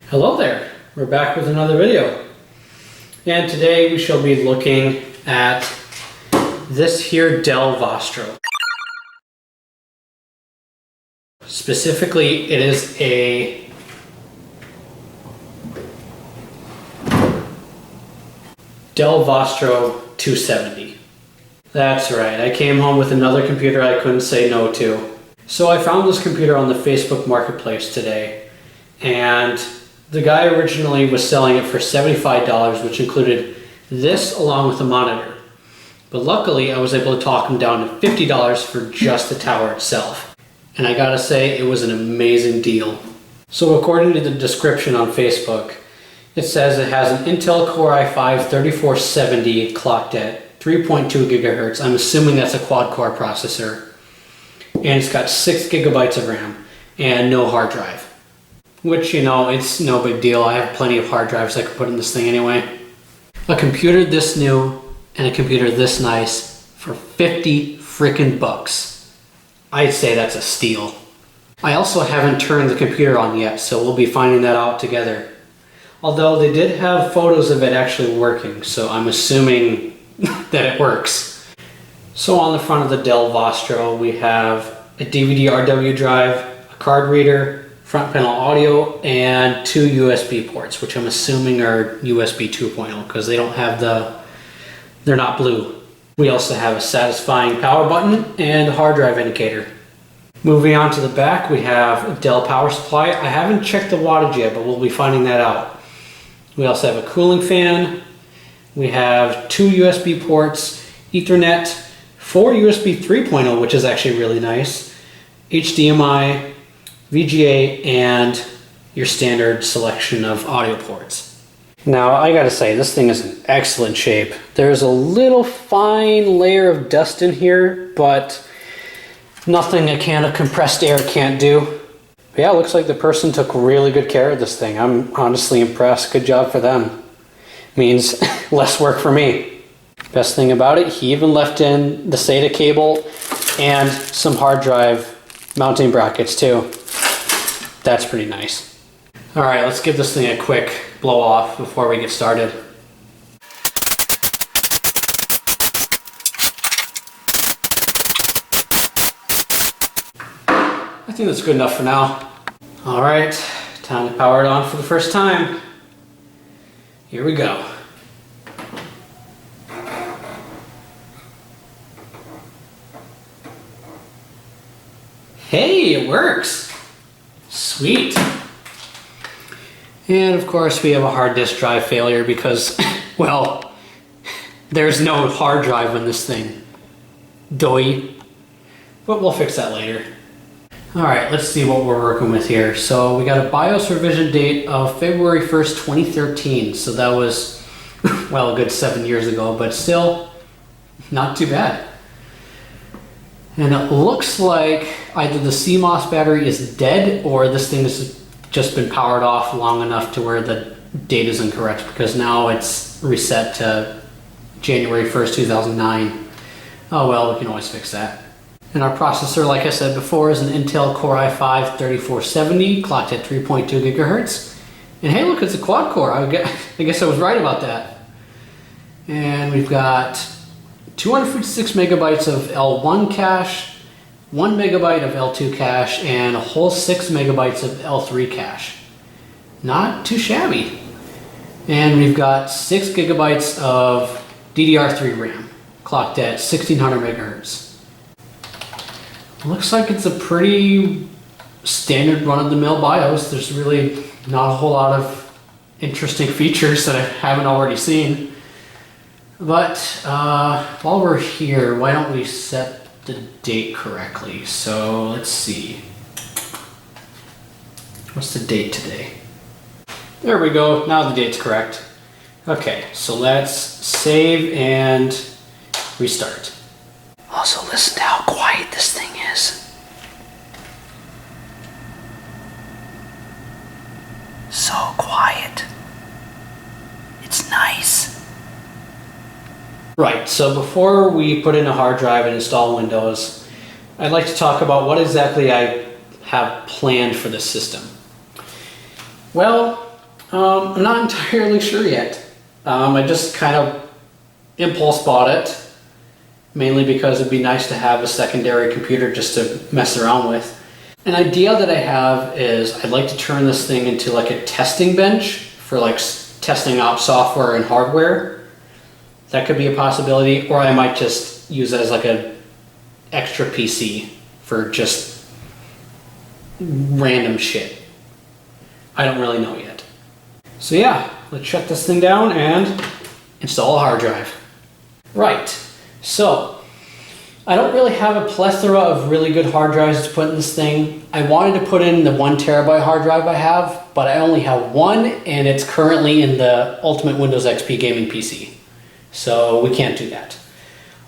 Hello there, we're back with another video. And today we shall be looking at this here Dell Vostro. Specifically, it is a Dell Vostro 270. That's right, I came home with another computer I couldn't say no to. So I found this computer on the Facebook Marketplace today, and the guy originally was selling it for $75, which included this along with a monitor. But luckily, I was able to talk him down to $50 for just the tower itself. And I gotta say, it was an amazing deal. So according to the description on Facebook, it says it has an Intel Core i5-3470 clocked at 3.2 gigahertz. I'm assuming that's a quad-core processor. And it's got 6 gigabytes of RAM and no hard drive. Which, you know, it's no big deal. I have plenty of hard drives I could put in this thing anyway. A computer this new and a computer this nice for 50 freaking bucks. I'd say that's a steal. I also haven't turned the computer on yet, so we'll be finding that out together. Although they did have photos of it actually working, so I'm assuming that it works. So on the front of the Dell Vostro, we have a DVD RW drive, a card reader, front panel audio, and 2 USB ports, which I'm assuming are USB 2.0 because they don't have they're not blue. We also have a satisfying power button and a hard drive indicator. Moving on to the back, we have a Dell power supply. I haven't checked the wattage yet, but we'll be finding that out. We also have a cooling fan. We have 2 USB ports, Ethernet, 4 USB 3.0, which is actually really nice, HDMI, VGA, and your standard selection of audio ports. Now, I gotta say, this thing is in excellent shape. There's a little fine layer of dust in here, but nothing a can of compressed air can't do. But yeah, it looks like the person took really good care of this thing. I'm honestly impressed. Good job for them. Means less work for me. Best thing about it, he even left in the SATA cable and some hard drive mounting brackets too. That's pretty nice. All right, let's give this thing a quick blow off before we get started. I think that's good enough for now. All right, time to power it on for the first time. Here we go. Hey, it works. Sweet. And of course we have a hard disk drive failure because, well, there's no hard drive in this thing. Doy. But we'll fix that later. Alright, let's see what we're working with here. So we got a BIOS revision date of February 1st, 2013. So that was, well, a good 7 years ago, but still not too bad. And it looks like either the CMOS battery is dead or this thing has just been powered off long enough to where the date is incorrect, because now it's reset to January 1st, 2009. Oh well, we can always fix that. And our processor, like I said before, is an Intel Core i5-3470 clocked at 3.2 gigahertz. And hey, look, it's a quad core. I guess I was right about that. And we've got 256 megabytes of L1 cache, 1 megabyte of L2 cache, and a whole 6 megabytes of L3 cache. Not too shabby. And we've got 6 gigabytes of DDR3 RAM, clocked at 1600 megahertz. Looks like it's a pretty standard run-of-the-mill BIOS. There's really not a whole lot of interesting features that I haven't already seen. But while we're here, why don't we set the date correctly? So let's see. What's the date today? There we go. Now the date's correct. Okay, so let's save and restart. Also, listen to how quiet this thing is. So quiet. It's nice. Right, so before we put in a hard drive and install Windows, I'd like to talk about what exactly I have planned for this system. Well, I'm not entirely sure yet. I just kind of impulse bought it, mainly because it'd be nice to have a secondary computer just to mess around with. An idea that I have is I'd like to turn this thing into like a testing bench for like testing out software and hardware. That could be a possibility, or I might just use it as like a extra PC for just random shit. I don't really know yet. So yeah, let's shut this thing down and install a hard drive. Right, so I don't really have a plethora of really good hard drives to put in this thing. I wanted to put in the 1 terabyte hard drive I have, but I only have one, and it's currently in the Ultimate Windows XP gaming PC. So we can't do that.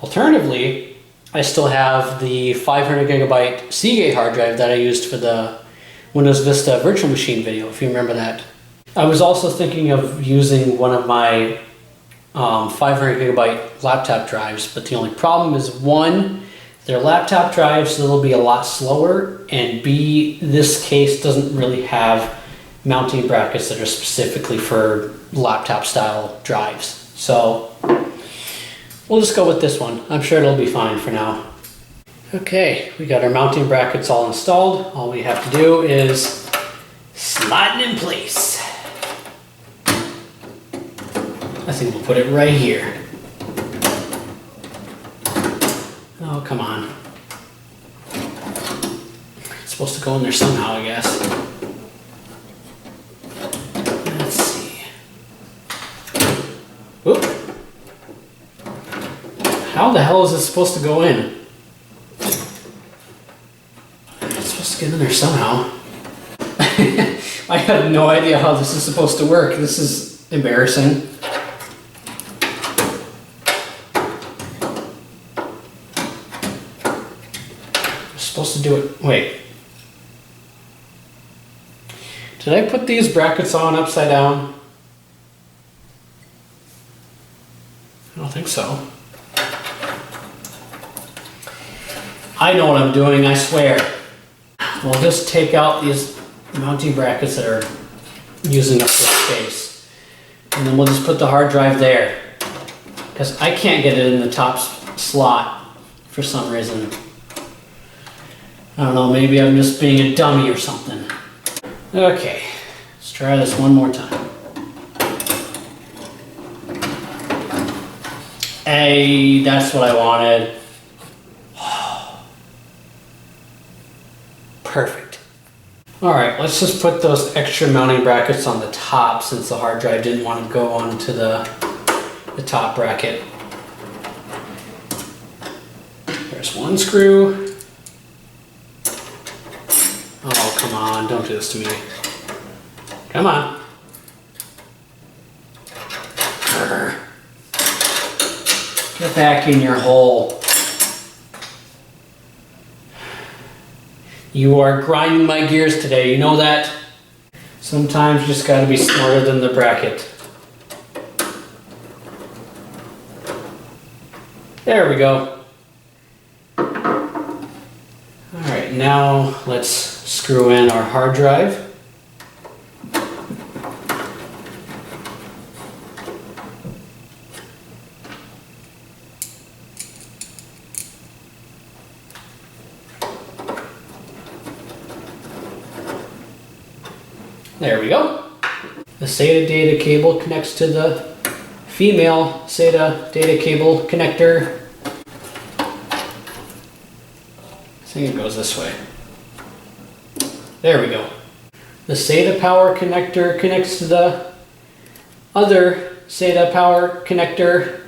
Alternatively, I still have the 500 gigabyte Seagate hard drive that I used for the Windows Vista virtual machine video, if you remember that. I was also thinking of using one of my 500 gigabyte laptop drives, but the only problem is, one, they're laptop drives, so they'll be a lot slower, and B, this case doesn't really have mounting brackets that are specifically for laptop style drives. So we'll just go with this one. I'm sure it'll be fine for now. Okay, we got our mounting brackets all installed. All we have to do is slide it in place. I think we'll put it right here. Oh, come on. It's supposed to go in there somehow, I guess. Let's see. Oop. How the hell is it supposed to go in? It's supposed to get in there somehow. I have no idea how this is supposed to work. This is embarrassing. Supposed to do it. Wait. Did I put these brackets on upside down? I don't think so. I know what I'm doing, I swear. We'll just take out these mounting brackets that are using up the space. And then we'll just put the hard drive there. Because I can't get it in the top slot for some reason. I don't know, maybe I'm just being a dummy or something. Okay, let's try this one more time. Hey, that's what I wanted. Perfect. All right, let's just put those extra mounting brackets on the top since the hard drive didn't want to go onto the top bracket. There's one screw. Oh, come on, don't do this to me. Come on. Get back in your hole. You are grinding my gears today, you know that? Sometimes you just gotta be smarter than the bracket. There we go. Alright, now let's screw in our hard drive. There we go. The SATA data cable connects to the female SATA data cable connector. I think it goes this way. There we go. The SATA power connector connects to the other SATA power connector.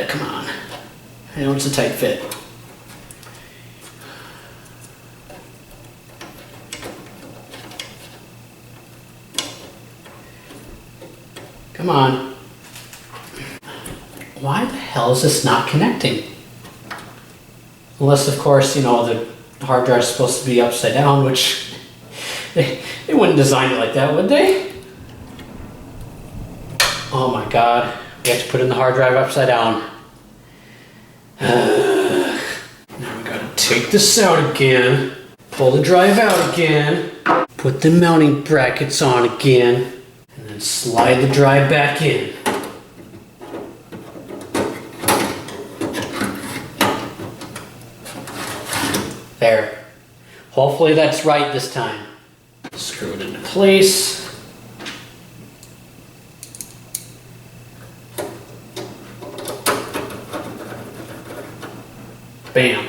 Come on. I know it's a tight fit. Come on. Why the hell is this not connecting? Unless, of course, you know, the hard drive is supposed to be upside down, which they wouldn't design it like that, would they? Oh my god. We have to put in the hard drive upside down. Now we gotta take this out again. Pull the drive out again. Put the mounting brackets on again. And then slide the drive back in. There. Hopefully that's right this time. Screw it into place. Bam.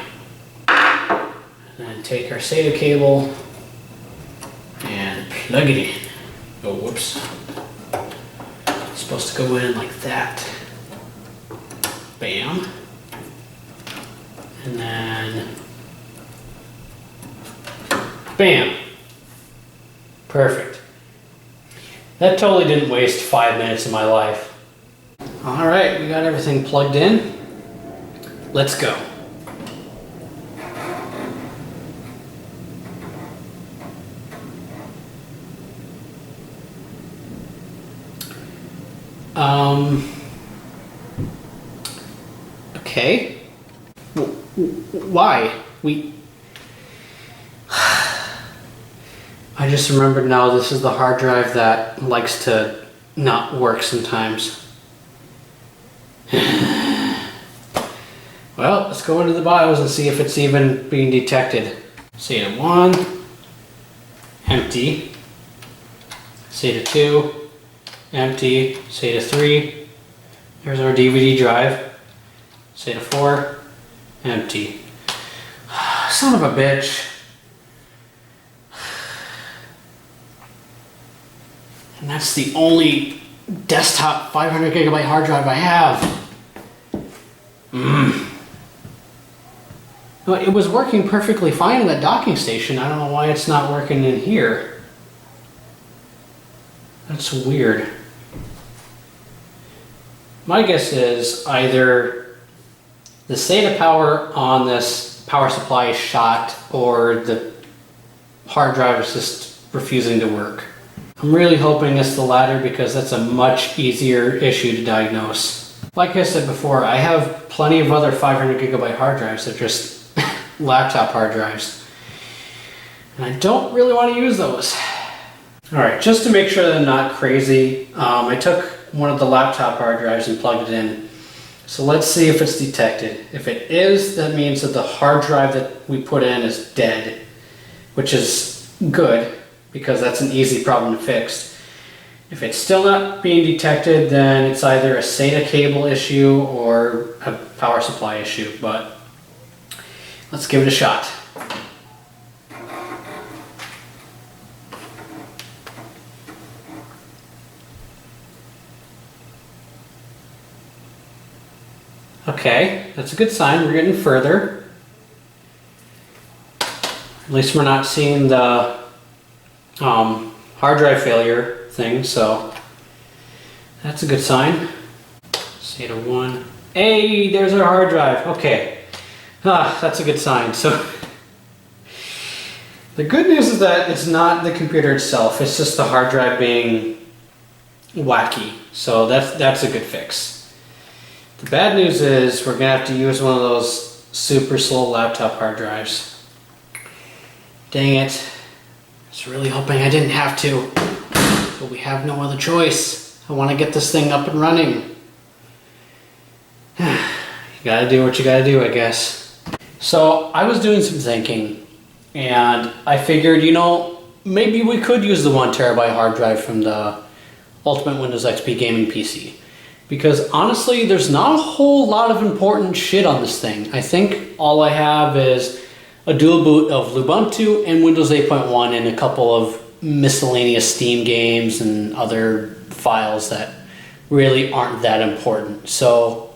And then take our SATA cable and plug it in. Oh, whoops. It's supposed to go in like that. Bam. And then bam. Perfect. That totally didn't waste 5 minutes of my life. All right, we got everything plugged in. Let's go. Okay. Why? I just remembered now this is the hard drive that likes to not work sometimes. Well, let's go into the BIOS and see if it's even being detected. SATA 1, empty. SATA 2, empty. SATA 3, there's our DVD drive. SATA 4, empty. Son of a bitch. And that's the only desktop 500 gigabyte hard drive I have. Well, it was working perfectly fine in that docking station. I don't know why it's not working in here. That's weird. My guess is either the SATA power on this power supply is shot or the hard drive is just refusing to work. I'm really hoping it's the latter because that's a much easier issue to diagnose. Like I said before, I have plenty of other 500 gigabyte hard drives that are just laptop hard drives. And I don't really want to use those. Alright, just to make sure that I'm not crazy, I took one of the laptop hard drives and plugged it in. So let's see if it's detected. If it is, that means that the hard drive that we put in is dead, which is good because that's an easy problem to fix. If it's still not being detected, then it's either a SATA cable issue or a power supply issue, but let's give it a shot. Okay, that's a good sign. We're getting further. At least we're not seeing the hard drive failure thing, so that's a good sign. SATA 1. Hey, there's our hard drive. Okay, that's a good sign. So the good news is that it's not the computer itself. It's just the hard drive being wacky. So that's a good fix. The bad news is we're gonna have to use one of those super slow laptop hard drives. Dang it. I was really hoping I didn't have to, but we have no other choice. I want to get this thing up and running. You gotta do what you gotta do, I guess. So I was doing some thinking and I figured, you know, maybe we could use the 1 terabyte hard drive from the Ultimate Windows XP gaming PC. Because honestly, there's not a whole lot of important shit on this thing. I think all I have is a dual boot of Ubuntu and Windows 8.1 and a couple of miscellaneous Steam games and other files that really aren't that important. So,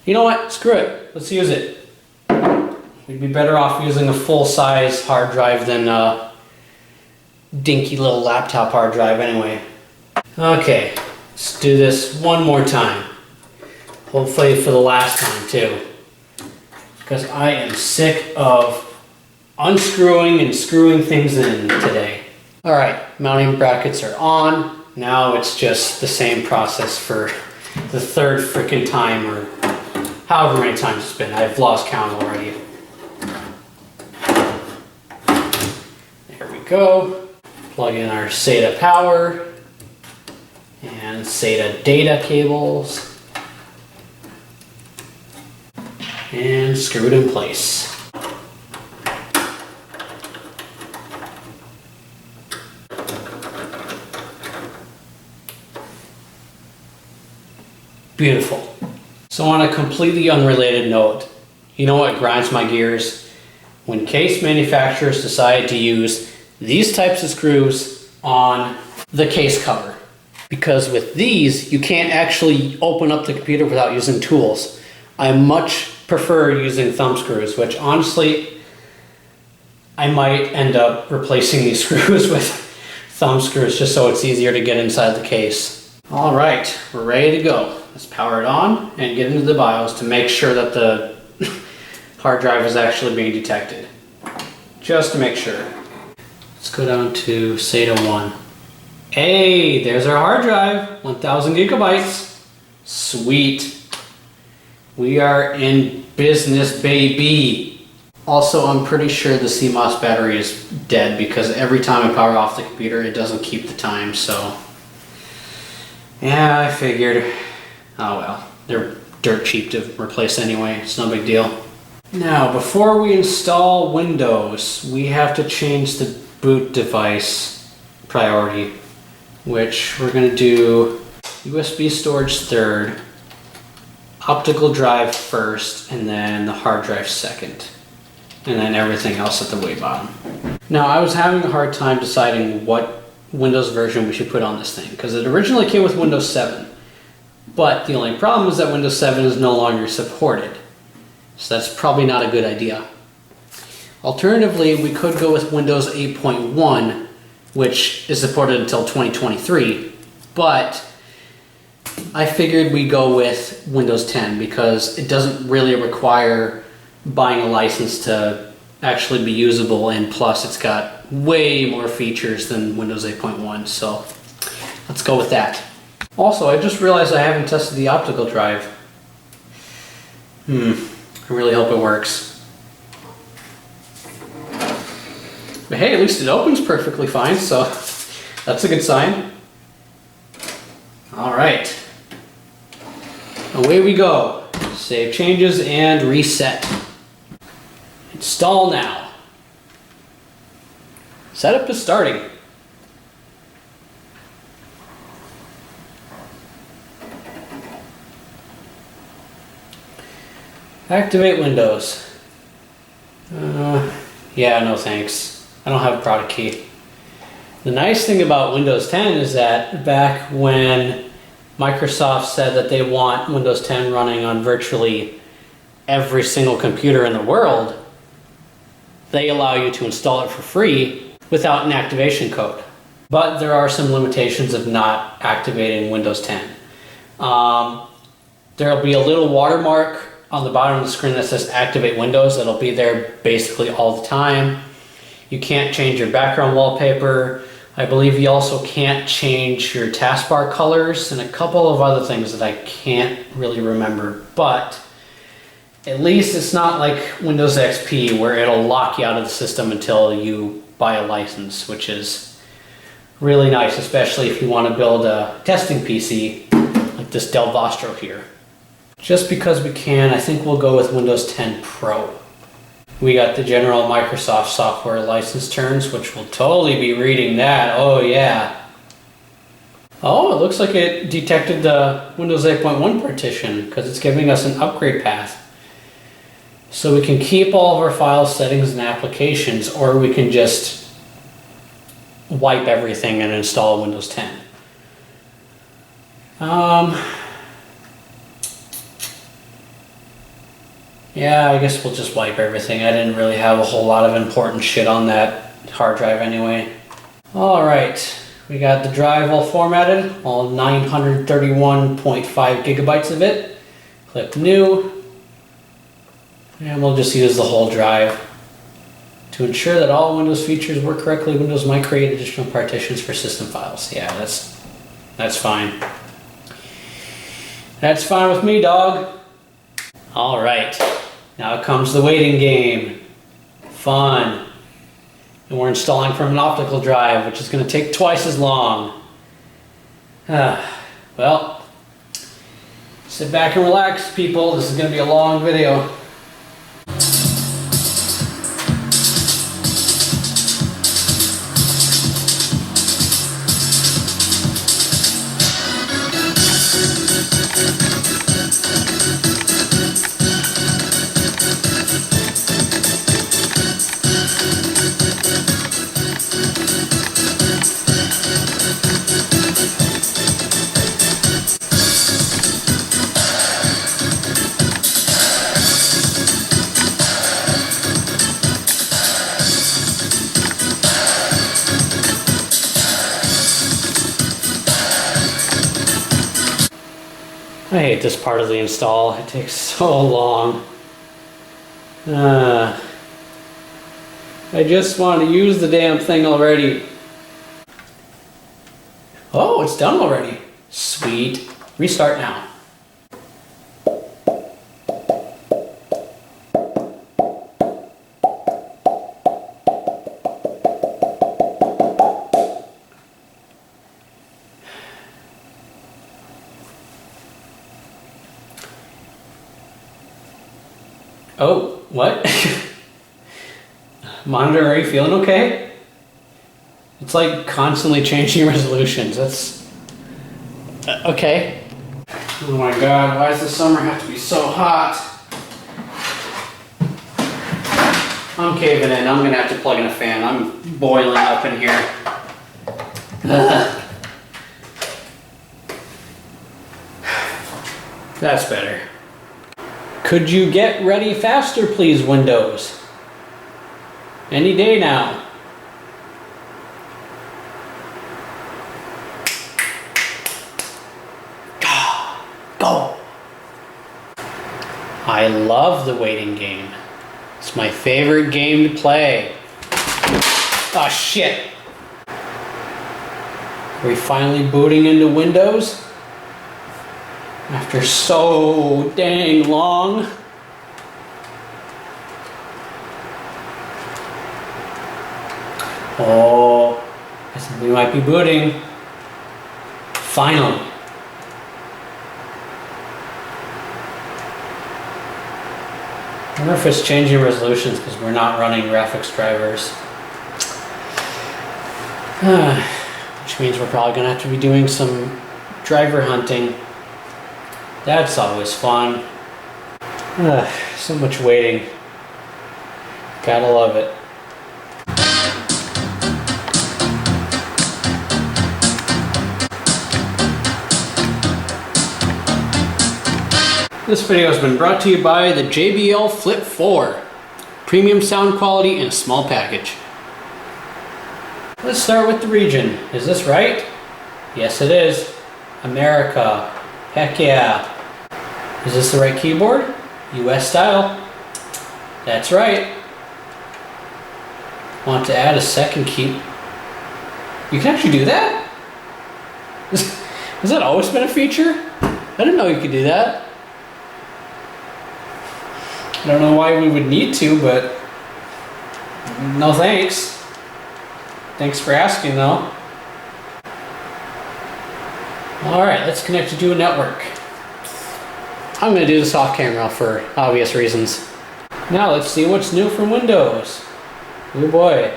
you know what? Screw it. Let's use it. We'd be better off using a full-size hard drive than a dinky little laptop hard drive anyway. Okay, let's do this one more time. Hopefully for the last time too. Because I am sick of unscrewing and screwing things in today. Alright, mounting brackets are on. Now it's just the same process for the third freaking time, or however many times it's been. I've lost count already. go. Plug in our SATA power and SATA data cables and screw it in place. Beautiful. So on a completely unrelated note, you know what grinds my gears? When case manufacturers decide to use these types of screws on the case cover. Because with these, you can't actually open up the computer without using tools. I much prefer using thumb screws, which honestly, I might end up replacing these screws with thumb screws just so it's easier to get inside the case. All right, we're ready to go. Let's power it on and get into the BIOS to make sure that the hard drive is actually being detected. Just to make sure. Let's go down to SATA 1. Hey, there's our hard drive, 1000 gigabytes. Sweet. We are in business, baby. Also, I'm pretty sure the CMOS battery is dead because every time I power off the computer, it doesn't keep the time, so. Yeah, I figured. Oh well, they're dirt cheap to replace anyway, it's no big deal. Now, before we install Windows, we have to change the boot device priority, which we're going to do USB storage third, optical drive first, and then the hard drive second, and then everything else at the way bottom. Now, I was having a hard time deciding what Windows version we should put on this thing, because it originally came with Windows 7. But the only problem is that Windows 7 is no longer supported. So that's probably not a good idea. Alternatively, we could go with Windows 8.1, which is supported until 2023. But I figured we'd go with Windows 10 because it doesn't really require buying a license to actually be usable, and plus it's got way more features than Windows 8.1. So let's go with that. Also, I just realized I haven't tested the optical drive. I really hope it works. But hey, at least it opens perfectly fine, so that's a good sign. All right. Away we go. Save changes and reset. Install now. Setup is starting. Activate Windows. Yeah, no thanks. I don't have a product key. The nice thing about Windows 10 is that back when Microsoft said that they want Windows 10 running on virtually every single computer in the world, they allow you to install it for free without an activation code. But there are some limitations of not activating Windows 10. There'll be a little watermark on the bottom of the screen that says Activate Windows. That'll be there basically all the time. You can't change your background wallpaper. I believe you also can't change your taskbar colors and a couple of other things that I can't really remember. But at least it's not like Windows XP where it'll lock you out of the system until you buy a license, which is really nice, especially if you want to build a testing PC like this Dell Vostro here. Just because we can, I think we'll go with Windows 10 Pro. We got the general Microsoft software license terms, which we'll totally be reading that. Oh yeah. Oh, it looks like it detected the Windows 8.1 partition because it's giving us an upgrade path. So we can keep all of our file settings and applications, or we can just wipe everything and install Windows 10. Yeah, I guess we'll just wipe everything. I didn't really have a whole lot of important shit on that hard drive anyway. Alright, we got the drive all formatted, all 931.5 gigabytes of it. Click New. And we'll just use the whole drive. To ensure that all Windows features work correctly, Windows might create additional partitions for system files. Yeah, that's fine. That's fine with me, dog. Alright, now comes the waiting game. Fun. And we're installing from an optical drive, which is going to take twice as long. Well, sit back and relax, people. This is going to be a long video. I hate this part of the install. It takes so long. I just want to use the damn thing already. Oh, it's done already. Sweet. Restart now. Oh, what? Monitor, are you feeling okay? It's like constantly changing resolutions. That's... okay. Oh my god, why does the summer have to be so hot? I'm caving in. I'm gonna have to plug in a fan. I'm boiling up in here. That's better. Could you get ready faster, please, Windows? Any day now. Go! I love the waiting game. It's my favorite game to play. Oh shit! Are we finally booting into Windows? After so dang long. Oh, I think we might be booting. Finally. I wonder if it's changing resolutions because we're not running graphics drivers. Which means we're probably going to have to be doing some driver hunting. That's always fun. So much waiting. Gotta love it. This video has been brought to you by the JBL Flip 4. Premium sound quality in a small package. Let's start with the region. Is this right? Yes, it is. America. Heck yeah. Is this the right keyboard? US style. That's right. Want to add a second key? You can actually do that? Has that always been a feature? I didn't know you could do that. I don't know why we would need to, but no thanks. Thanks for asking though. Alright, let's connect it to a network. I'm going to do this off camera for obvious reasons. Now let's see what's new from Windows. Oh boy.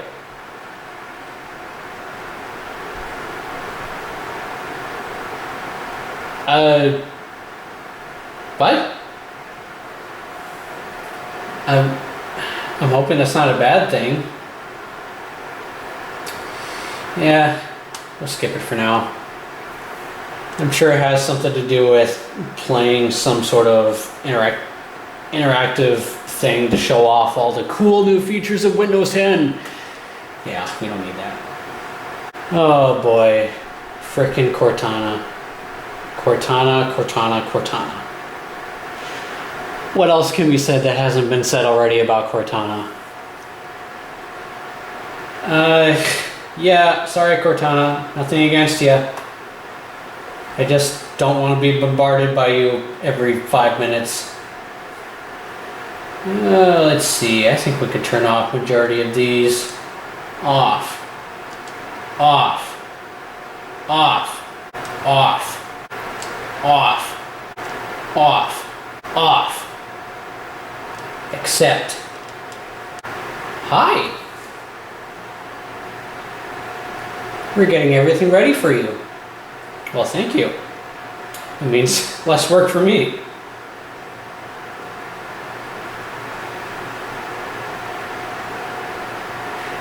What? I'm hoping that's not a bad thing. Yeah, we'll skip it for now. I'm sure it has something to do with playing some sort of interactive thing to show off all the cool new features of Windows 10. Yeah, we don't need that. Oh boy, frickin' Cortana. Cortana, Cortana, Cortana. What else can be said that hasn't been said already about Cortana? Yeah, sorry Cortana, nothing against you. I just don't want to be bombarded by you every 5 minutes. Let's see, I think we could turn off majority of these. off, off, off, off, off, off, off, accept. Hi. We're getting everything ready for you. Well, thank you. It means less work for me.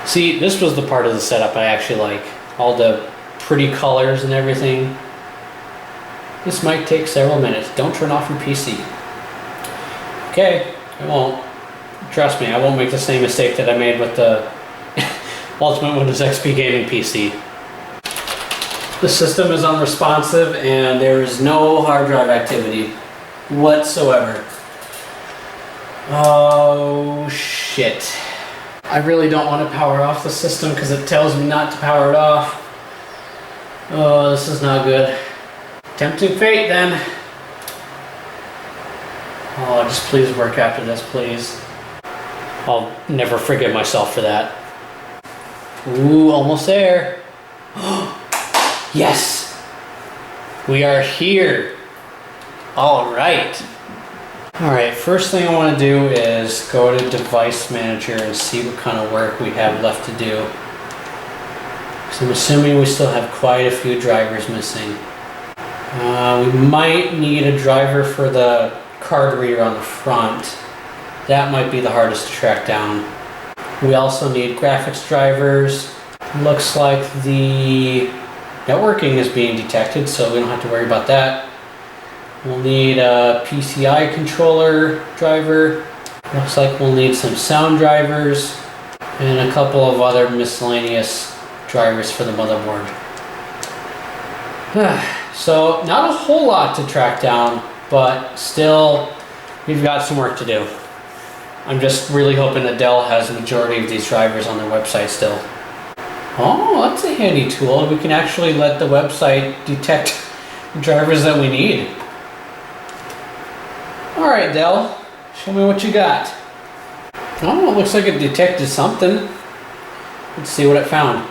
See, this was the part of the setup I actually like. All the pretty colors and everything. This might take several minutes. Don't turn off your PC. Okay, I won't. Trust me, I won't make the same mistake that I made with the Ultimate Windows XP gaming PC. The system is unresponsive and there is no hard drive activity whatsoever. Oh shit. I really don't want to power off the system because it tells me not to power it off. Oh, this is not good. Tempting fate then. Oh, just please work after this, please. I'll never forgive myself for that. Ooh, almost there. Yes! We are here. Alright. Alright, first thing I want to do is go to Device Manager and see what kind of work we have left to do. So I'm assuming we still have quite a few drivers missing. We might need a driver for the card reader on the front. That might be the hardest to track down. We also need graphics drivers. Looks like the networking is being detected, so we don't have to worry about that. We'll need a PCI controller driver. Looks like we'll need some sound drivers and a couple of other miscellaneous drivers for the motherboard. So not a whole lot to track down, but still we've got some work to do. I'm just really hoping that Dell has the majority of these drivers on their website still. Oh, that's a handy tool. We can actually let the website detect drivers that we need. Alright, Dell, show me what you got. Oh, it looks like it detected something. Let's see what it found.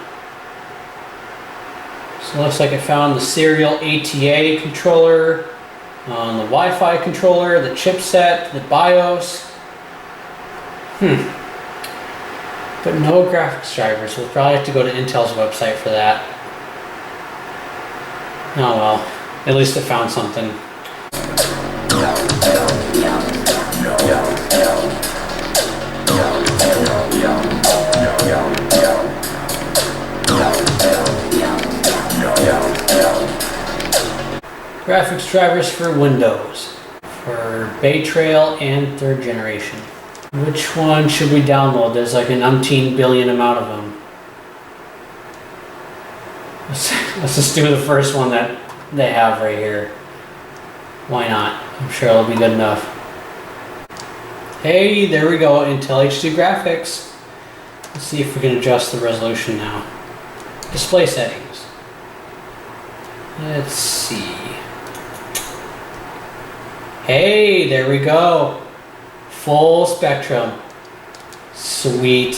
So it looks like it found the serial ATA controller, the Wi-Fi controller, the chipset, the BIOS. But no graphics drivers. We'll probably have to go to Intel's website for that. Oh well, at least it found something. Graphics drivers for Windows, for Bay Trail and 3rd generation. Which one should we download? There's like an umpteen billion amount of them. Let's just do the first one that they have right here. Why not? I'm sure it'll be good enough. Hey, there we go, Intel HD graphics. Let's see if we can adjust the resolution now. Display settings. Let's see. Hey, there we go. Full spectrum. Sweet.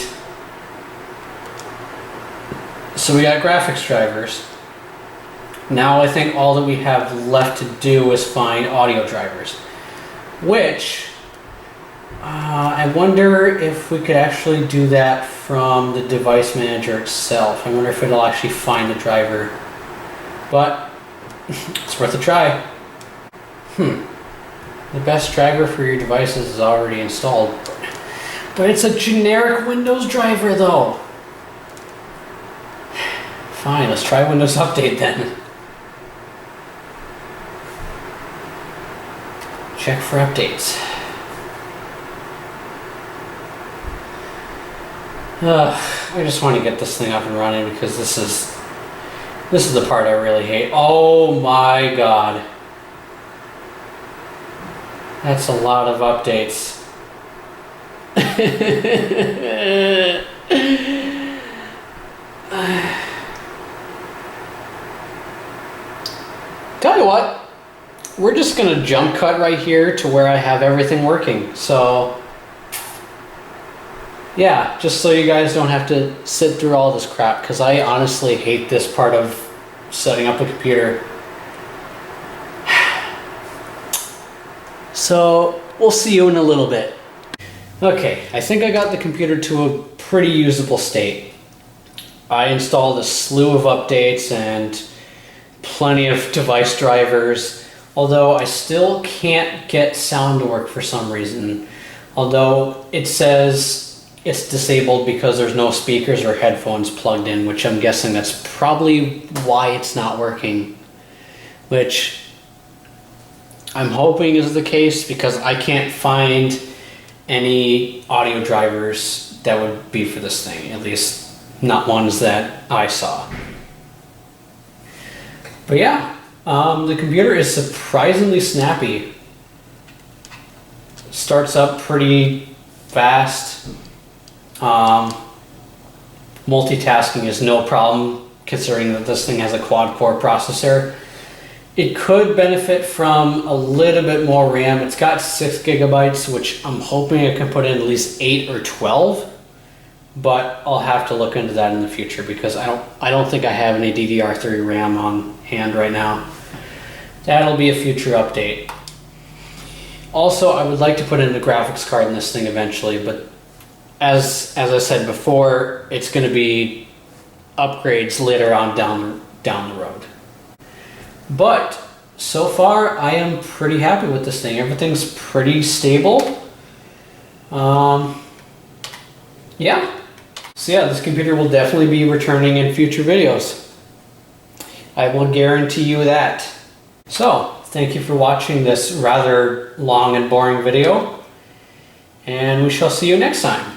So we got graphics drivers. Now I think all that we have left to do is find audio drivers. Which, I wonder if we could actually do that from the device manager itself. I wonder if it'll actually find the driver. But, it's worth a try. The best driver for your devices is already installed. But it's a generic Windows driver though. Fine, let's try Windows Update then. Check for updates. I just want to get this thing up and running because this is the part I really hate. Oh my god. That's a lot of updates. Tell you what, we're just going to jump cut right here to where I have everything working. So yeah, just so you guys don't have to sit through all this crap, because I honestly hate this part of setting up a computer. So we'll see you in a little bit. Okay, I think I got the computer to a pretty usable state. I installed a slew of updates and plenty of device drivers, although I still can't get sound to work for some reason. Although it says it's disabled because there's no speakers or headphones plugged in, which I'm guessing that's probably why it's not working, which I'm hoping is the case, because I can't find any audio drivers that would be for this thing, at least not ones that I saw. But yeah, the computer is surprisingly snappy. Starts up pretty fast. Multitasking is no problem, considering that this thing has a quad-core processor. It could benefit from a little bit more RAM. It's got 6 gigabytes, which I'm hoping I can put in at least 8 or 12. But I'll have to look into that in the future, because I don't think I have any DDR3 RAM on hand right now. That'll be a future update. Also, I would like to put in a graphics card in this thing eventually, but as I said before, it's going to be upgrades later on down the road. But so far, I am pretty happy with this thing. Everything's pretty stable. Yeah. So yeah, this computer will definitely be returning in future videos. I will guarantee you that. So, thank you for watching this rather long and boring video, and we shall see you next time.